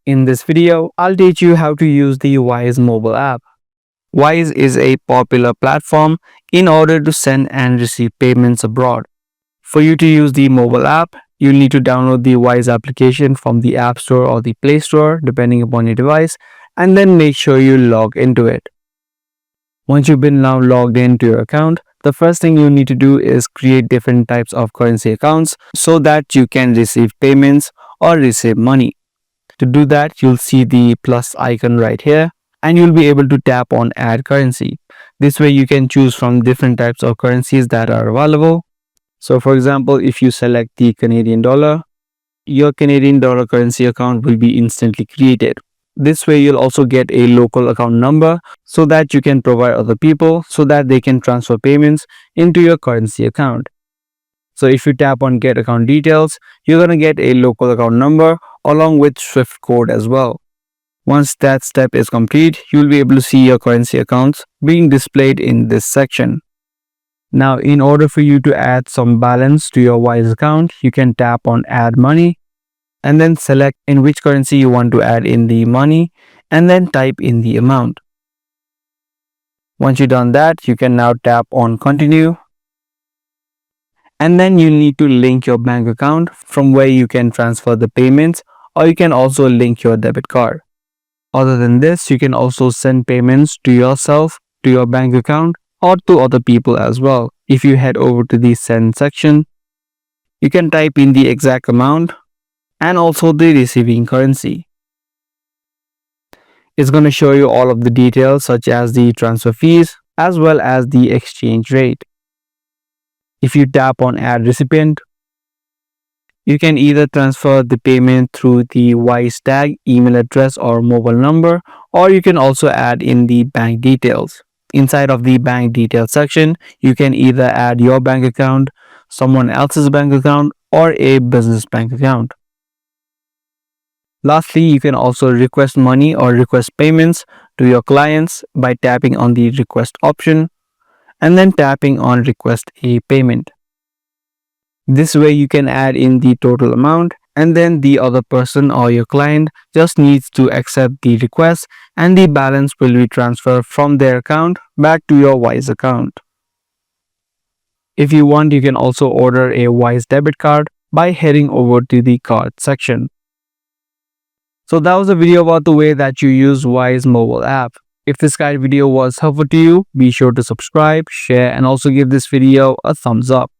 In this video, I'll teach you how to use the Wise mobile app. Wise is a popular platform in order to send and receive payments abroad. For you to use the mobile app, you'll need to download the Wise application from the App Store or the Play Store, depending upon your device, and then make sure you log into it. Once you've been now logged into your account, the first thing you need to do is create different types of currency accounts so that you can receive payments or receive money. To do that, you'll see the plus icon right here and you'll be able to tap on add currency. This way you can choose from different types of currencies that are available. So for example, if you select the Canadian dollar, your Canadian dollar currency account will be instantly created. This way you'll also get a local account number so that you can provide other people so that they can transfer payments into your currency account. So if you tap on get account details, you're going to get a local account number along with SWIFT code as well. Once that step is complete, you'll be able to see your currency accounts being displayed in this section. Now, in order for you to add some balance to your Wise account, you can tap on add money and then select in which currency you want to add in the money and then type in the amount. Once you've done that, you can now tap on continue. And then you need to link your bank account from where you can transfer the payments, or you can also link your debit card. Other than this, you can also send payments to yourself, to your bank account, or to other people as well. If you head over to the send section, you can type in the exact amount and also the receiving currency. It's going to show you all of the details such as the transfer fees as well as the exchange rate. If you tap on add recipient, you can either transfer the payment through the Wise tag, email address or mobile number, or you can also add in the bank details. Inside of the bank details section, you can either add your bank account, someone else's bank account, or a business bank account. Lastly, you can also request money or request payments to your clients by tapping on the request option and then tapping on request a payment. This way you can add in the total amount and then the other person or your client just needs to accept the request and the balance will be transferred from their account back to your Wise account. If you want, you can also order a Wise debit card by heading over to the card section. So that was a video about the way that you use Wise mobile app. If this guide video was helpful to you, be sure to subscribe, share, and also give this video a thumbs up.